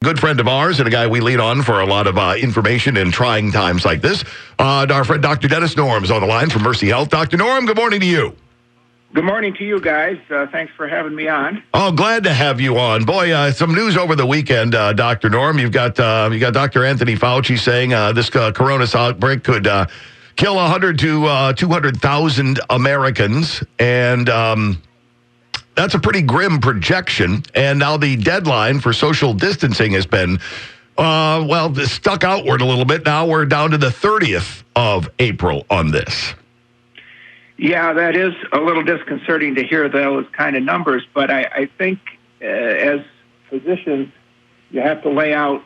Good friend of ours and a guy we lean on for a lot of information in trying times like this. Our friend Dr. Dennis Norem is on the line from Mercy Health. Dr. Norem, good morning to you. Good morning to you guys. Thanks for having me on. Oh, glad to have you on. Boy, some news over the weekend, Dr. Norem. You've got Dr. Anthony Fauci saying this corona outbreak could kill 100 to 200,000 Americans, and that's a pretty grim projection. And now the deadline for social distancing has been, stuck outward a little bit. Now we're down to the 30th of April on this. Yeah, that is a little disconcerting to hear those kind of numbers. But I think as physicians, you have to lay out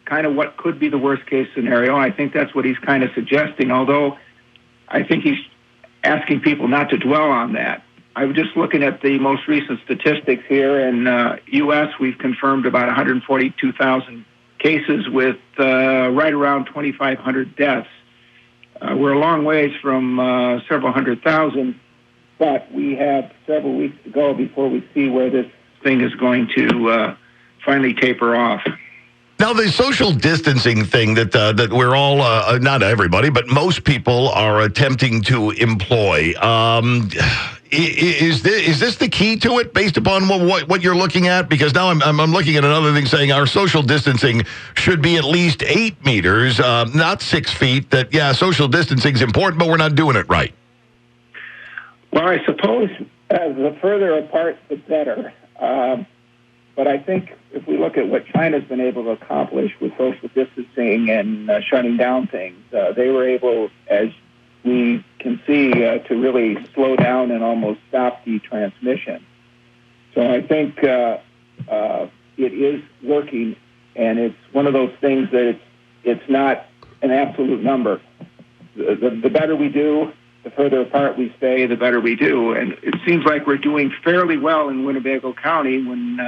kind of what could be the worst case scenario. I think that's what he's kind of suggesting, although I think he's asking people not to dwell on that. I was just looking at the most recent statistics here. In U.S., we've confirmed about 142,000 cases with right around 2,500 deaths. We're a long ways from several hundred thousand, but we have several weeks to go before we see where this thing is going to finally taper off. Now, the social distancing thing that we're all, not everybody, but most people are attempting to employ, is this the key to it based upon what you're looking at? Because now I'm looking at another thing saying our social distancing should be at least 8 meters, not 6 feet. That, yeah, social distancing is important, but we're not doing it right. Well, I suppose the further apart, the better. But I think if we look at what China's been able to accomplish with social distancing and shutting down things, they were able, as we can see, to really slow down and almost stop the transmission. So I think it is working, and it's one of those things that it's not an absolute number. The better we do, the further apart we stay, the better we do. And it seems like we're doing fairly well in Winnebago County when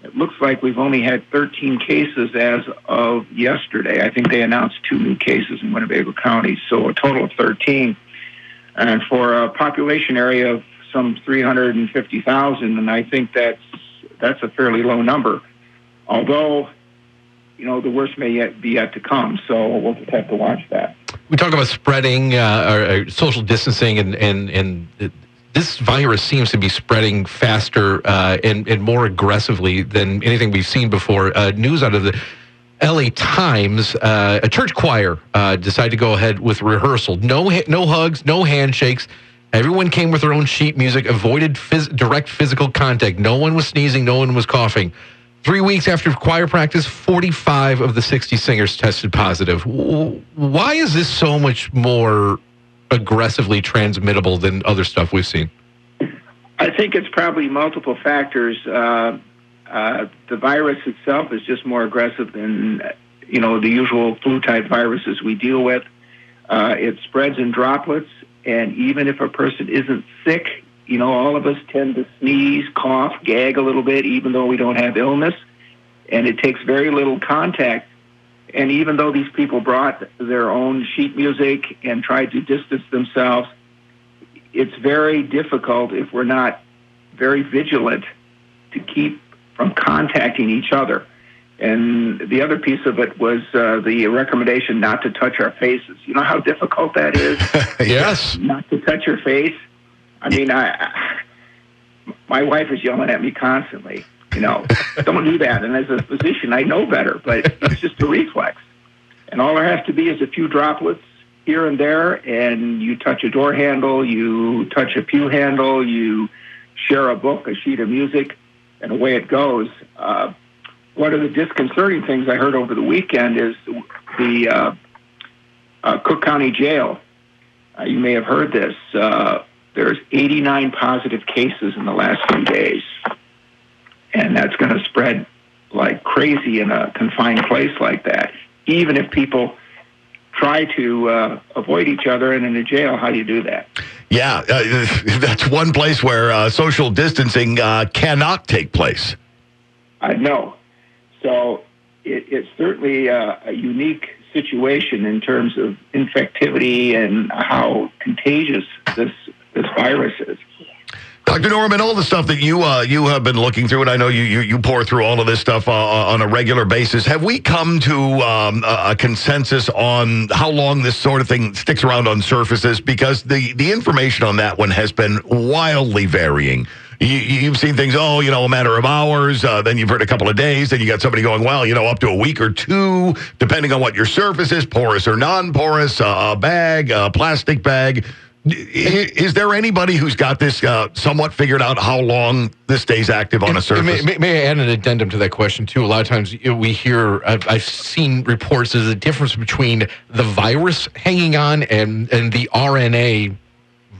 it looks like we've only had 13 cases as of yesterday. I think they announced 2 new cases in Winnebago County, so a total of 13. And for a population area of some 350,000, and I think that's a fairly low number. Although, the worst may be yet to come, so we'll just have to watch that. We talk about spreading or social distancing, and this virus seems to be spreading faster and more aggressively than anything we've seen before. News out of the LA Times, a church choir decided to go ahead with rehearsal. No hugs, no handshakes. Everyone came with their own sheet music, avoided direct physical contact. No one was sneezing, no one was coughing. 3 weeks after choir practice, 45 of the 60 singers tested positive. Why is this so much more aggressively transmittable than other stuff we've seen? I think it's probably multiple factors. The virus itself is just more aggressive than the usual flu-type viruses we deal with. It spreads in droplets, and even if a person isn't sick, all of us tend to sneeze, cough, gag a little bit, even though we don't have illness, and it takes very little contact. And even though these people brought their own sheet music and tried to distance themselves, it's very difficult if we're not very vigilant to keep from contacting each other. And the other piece of it was the recommendation not to touch our faces. You know how difficult that is? Yes. Not to touch your face. I mean, my wife is yelling at me constantly. Don't do that. And as a physician, I know better, but it's just a reflex. And all there has to be is a few droplets here and there, and you touch a door handle, you touch a pew handle, you share a book, a sheet of music, and away it goes. One of the disconcerting things I heard over the weekend is the Cook County Jail. You may have heard this. There's 89 positive cases in the last few days. And that's going to spread like crazy in a confined place like that. Even if people try to avoid each other, and in a jail, how do you do that? Yeah, that's one place where social distancing cannot take place. I know. So it's certainly a unique situation in terms of infectivity and how contagious this virus is. Dr. Norem, all the stuff that you have been looking through, and I know you pour through all of this stuff on a regular basis. Have we come to a consensus on how long this sort of thing sticks around on surfaces? Because the information on that one has been wildly varying. You've seen things, a matter of hours. Then you've heard a couple of days. Then you got somebody going, up to a week or two, depending on what your surface is, porous or non-porous, a bag, a plastic bag. Is there anybody who's got this somewhat figured out how long this stays active on a surface? May I add an addendum to that question, too? A lot of times we hear, I've seen reports, there's a difference between the virus hanging on and the RNA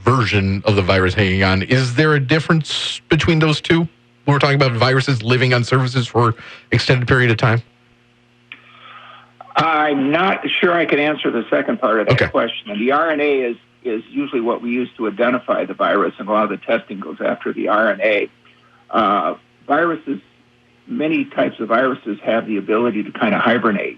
version of the virus hanging on. Is there a difference between those two when we're talking about viruses living on surfaces for extended period of time? I'm not sure I can answer the second part of that question. The RNA is usually what we use to identify the virus, and a lot of the testing goes after the RNA. Many types of viruses have the ability to kind of hibernate,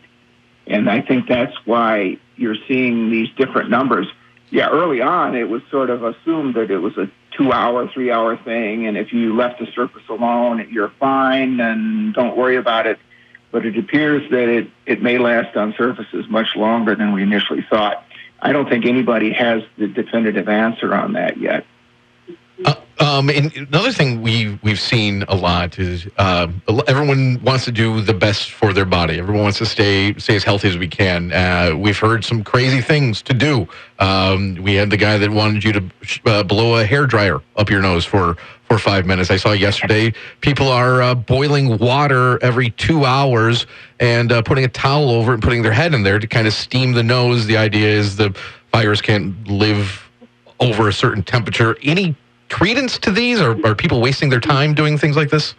and I think that's why you're seeing these different numbers. Yeah, early on, it was sort of assumed that it was a 2-hour, 3-hour thing, and if you left the surface alone, you're fine and don't worry about it. But it appears that it may last on surfaces much longer than we initially thought. I don't think anybody has the definitive answer on that yet. And another thing we've seen a lot is everyone wants to do the best for their body. Everyone wants to stay as healthy as we can. We've heard some crazy things to do. We had the guy that wanted you to blow a hairdryer up your nose for 5 minutes. I saw yesterday people are boiling water every 2 hours and putting a towel over it and putting their head in there to kind of steam the nose. The idea is the virus can't live over a certain temperature. Any credence to these? Or are people wasting their time doing things like this?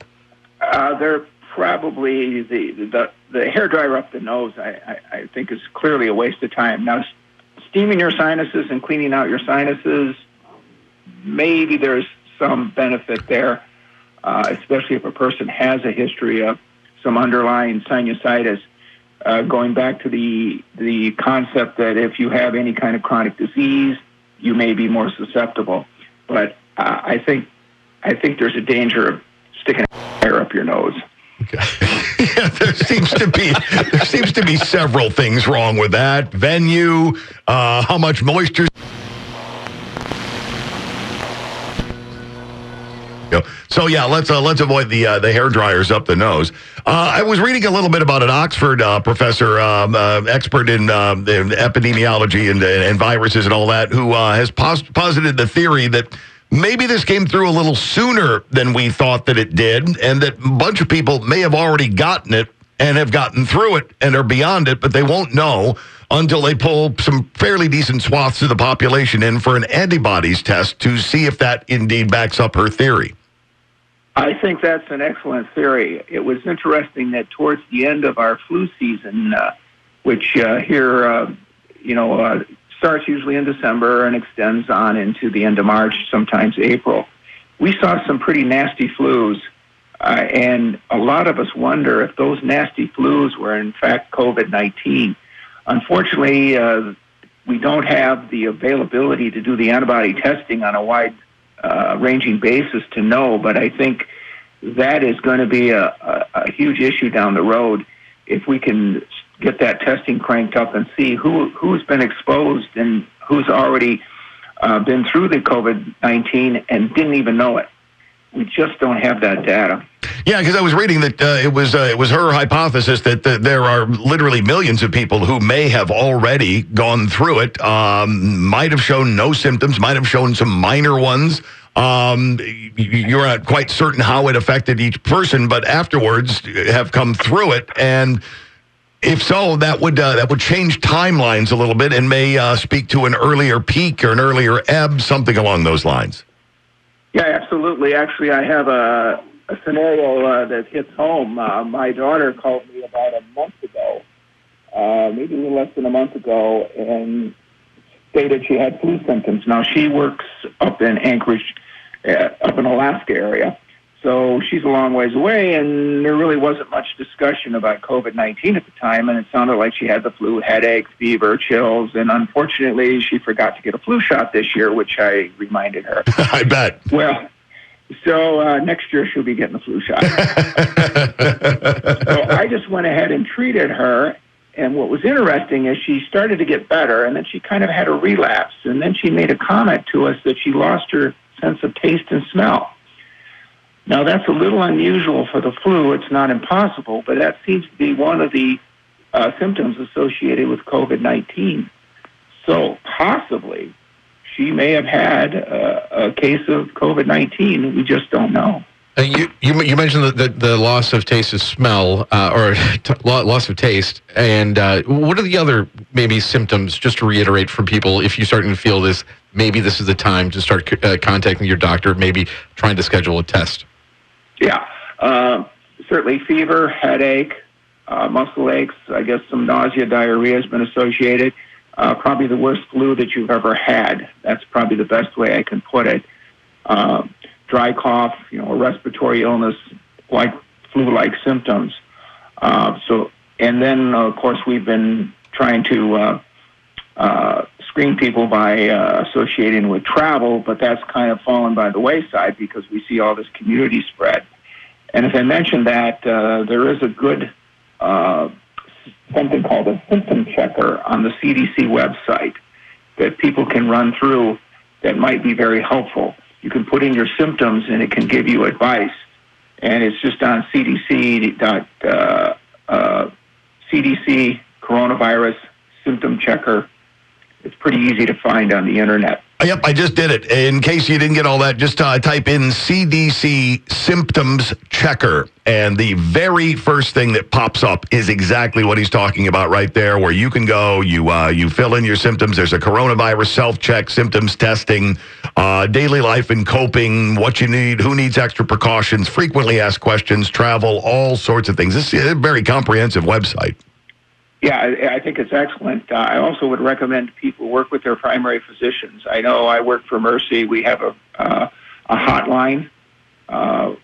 They're probably the hairdryer up the nose, I think, is clearly a waste of time. Now, steaming your sinuses and cleaning out your sinuses, maybe there's some benefit there, especially if a person has a history of some underlying sinusitis. Going back to the concept that if you have any kind of chronic disease, you may be more susceptible. But I think there's a danger of sticking air up your nose. Okay. Yeah, there seems to be several things wrong with that. Venue, how much moisture. So yeah, let's avoid the hair dryers up the nose. I was reading a little bit about an Oxford professor, expert in epidemiology and viruses and all that, who has posited the theory that maybe this came through a little sooner than we thought that it did, and that a bunch of people may have already gotten it and have gotten through it and are beyond it, but they won't know until they pull some fairly decent swaths of the population in for an antibodies test to see if that indeed backs up her theory. I think that's an excellent theory. It was interesting that towards the end of our flu season, which here, starts usually in December and extends on into the end of March, sometimes April, we saw some pretty nasty flus. And a lot of us wonder if those nasty flus were in fact COVID-19. Unfortunately, we don't have the availability to do the antibody testing on a wide ranging basis to know, but I think that is going to be a huge issue down the road if we can get that testing cranked up and see who's been exposed and who's already been through the COVID-19 and didn't even know it. We just don't have that data. Yeah, because I was reading that it was her hypothesis that there are literally millions of people who may have already gone through it, might have shown no symptoms, might have shown some minor ones. You're not quite certain how it affected each person, but afterwards have come through it. And if so, that would change timelines a little bit and may speak to an earlier peak or an earlier ebb, something along those lines. Yeah, absolutely. Actually, I have a scenario that hits home. My daughter called me about a month ago, maybe a little less than a month ago, and stated she had flu symptoms. Now, she works up in Anchorage, up in Alaska area, so she's a long ways away, and there really wasn't much discussion about COVID-19 at the time, and it sounded like she had the flu, headaches, fever, chills, and unfortunately, she forgot to get a flu shot this year, which I reminded her. I bet. Well, So next year she'll be getting the flu shot. So I just went ahead and treated her. And what was interesting is she started to get better, and then she kind of had a relapse. And then she made a comment to us that she lost her sense of taste and smell. Now, that's a little unusual for the flu. It's not impossible, but that seems to be one of the symptoms associated with COVID-19. So possibly she may have had a case of COVID-19. We just don't know. You mentioned the loss of taste and smell, or loss of taste, and what are the other maybe symptoms, just to reiterate for people, if you're starting to feel this, maybe this is the time to start contacting your doctor, maybe trying to schedule a test? Yeah, certainly fever, headache, muscle aches, I guess some nausea, diarrhea has been associated. Probably the worst flu that you've ever had. That's probably the best way I can put it. Dry cough, a respiratory illness, like flu-like symptoms. And then, of course, we've been trying to screen people by associating with travel, but that's kind of fallen by the wayside because we see all this community spread. And as I mentioned that, there is a good something called a symptom checker on the CDC website that people can run through that might be very helpful. You can put in your symptoms, and it can give you advice. And it's just on CDC Coronavirus Symptom Checker. It's pretty easy to find on the internet. Yep, I just did it. In case you didn't get all that, just type in CDC Symptoms Checker, and the very first thing that pops up is exactly what he's talking about right there, where you can go, you fill in your symptoms. There's a coronavirus self-check, symptoms testing, daily life and coping, what you need, who needs extra precautions, frequently asked questions, travel, all sorts of things. This is a very comprehensive website. Yeah, I think it's excellent. I also would recommend people work with their primary physicians. I know I work for Mercy. We have a hotline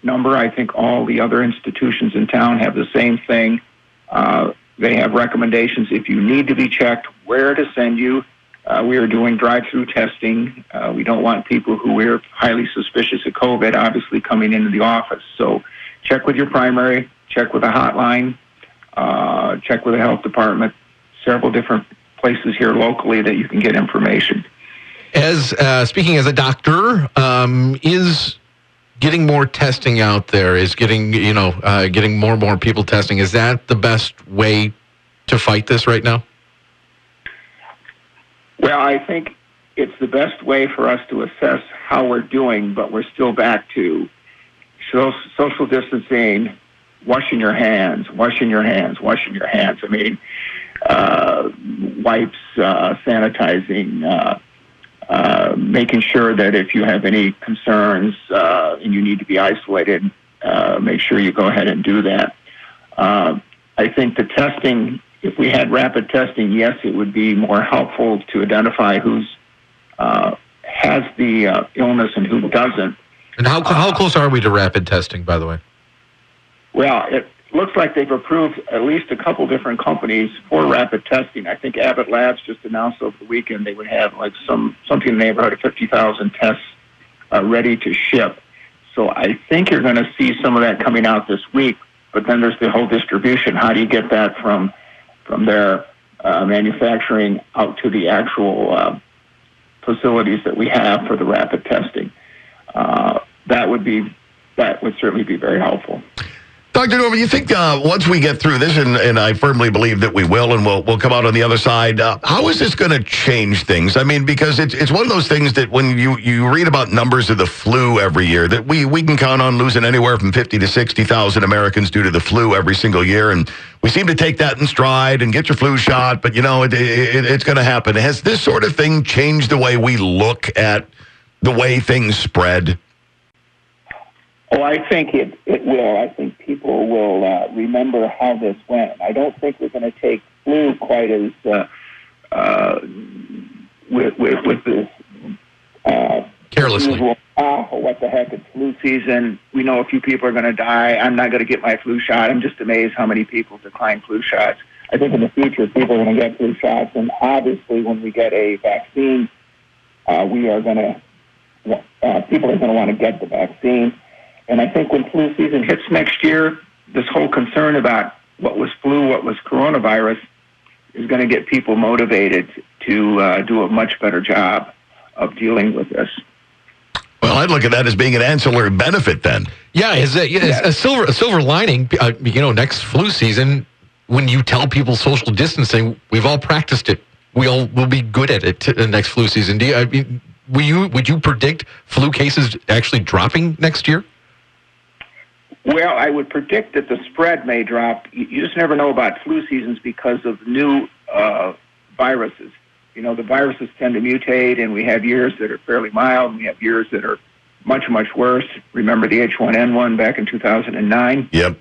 number. I think all the other institutions in town have the same thing. They have recommendations if you need to be checked, where to send you. We are doing drive-through testing. We don't want people who are highly suspicious of COVID obviously coming into the office. So check with your primary, check with a hotline. Check with the health department, several different places here locally that you can get information. As speaking as a doctor, is getting more testing out there, is getting more and more people testing, is that the best way to fight this right now? Well, I think it's the best way for us to assess how we're doing, but we're still back to social distancing, washing your hands. I mean, wipes, sanitizing, making sure that if you have any concerns and you need to be isolated, make sure you go ahead and do that. I think the testing, if we had rapid testing, yes, it would be more helpful to identify who's has the illness and who doesn't. And how close are we to rapid testing, by the way? Well, it looks like they've approved at least a couple different companies for rapid testing. I think Abbott Labs just announced over the weekend they would have like something in the neighborhood of 50,000 tests ready to ship. So I think you're going to see some of that coming out this week. But then there's the whole distribution. How do you get that from their manufacturing out to the actual facilities that we have for the rapid testing? That would certainly be very helpful. Dr. Norem, you think once we get through this, and I firmly believe that we will, and we'll come out on the other side, how is this going to change things? I mean, because it's one of those things that when you read about numbers of the flu every year, that we can count on losing anywhere from 50 to 60,000 Americans due to the flu every single year, and we seem to take that in stride and get your flu shot, but it's going to happen. Has this sort of thing changed the way we look at the way things spread? Oh, I think it will. I think people will remember how this went. I don't think we're going to take flu quite as with this carelessly. Usual, what the heck? It's flu season. We know a few people are going to die. I'm not going to get my flu shot. I'm just amazed how many people decline flu shots. I think in the future people are going to get flu shots, and obviously when we get a vaccine, we are going to people are going to want to get the vaccine. And I think when flu season hits next year, this whole concern about what was flu, what was coronavirus, is going to get people motivated to do a much better job of dealing with this. Well, I'd look at that as being an ancillary benefit then. Yeah, a silver lining. Next flu season, when you tell people social distancing, we've all practiced it. We'll be good at it the next flu season. Would you predict flu cases actually dropping next year? Well, I would predict that the spread may drop. You just never know about flu seasons because of new viruses. The viruses tend to mutate, and we have years that are fairly mild, and we have years that are much, much worse. Remember the H1N1 back in 2009? Yep.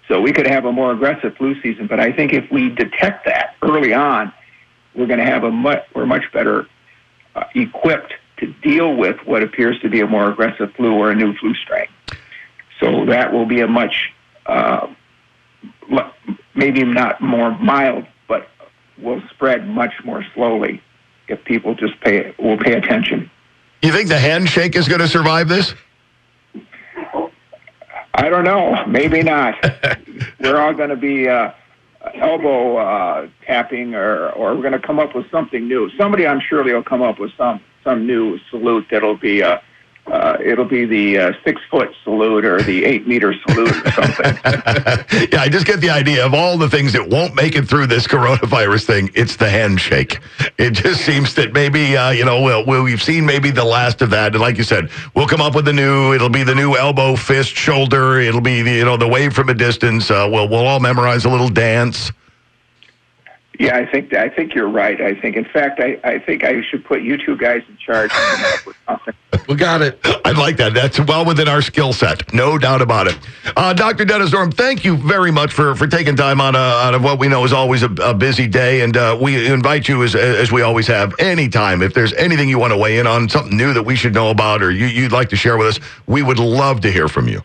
So we could have a more aggressive flu season, but I think if we detect that early on, we're going to have we're much better equipped to deal with what appears to be a more aggressive flu or a new flu strain. So that will be a much, maybe not more mild, but will spread much more slowly if people will pay attention. You think the handshake is going to survive this? I don't know. Maybe not. We're all going to be elbow tapping, or we're going to come up with something new. Somebody, I'm sure, will come up with some new salute that'll be it'll be the 6-foot salute or the 8-meter salute or something. Yeah, I just get the idea of all the things that won't make it through this coronavirus thing. It's the handshake. It just seems that maybe, we've seen maybe the last of that. And like you said, we'll come up with it'll be the new elbow, fist, shoulder. It'll be the wave from a distance. We'll all memorize a little dance. Yeah, I think you're right. In fact, I think I should put you two guys in charge and come up with something. We got it. I like that. That's well within our skill set. No doubt about it. Dr. Dennis Norem, thank you very much for taking time out of what we know is always a busy day. And we invite you, as we always have, anytime. If there's anything you want to weigh in on, something new that we should know about or you'd like to share with us, we would love to hear from you.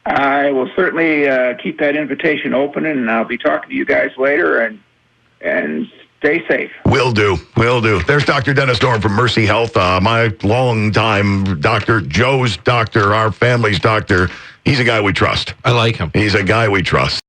I will certainly keep that invitation open, and I'll be talking to you guys later. And stay safe. Will do. There's Dr. Dennis Norem from Mercy Health, my longtime doctor, Joe's doctor, our family's doctor. He's a guy we trust. I like him. He's a guy we trust.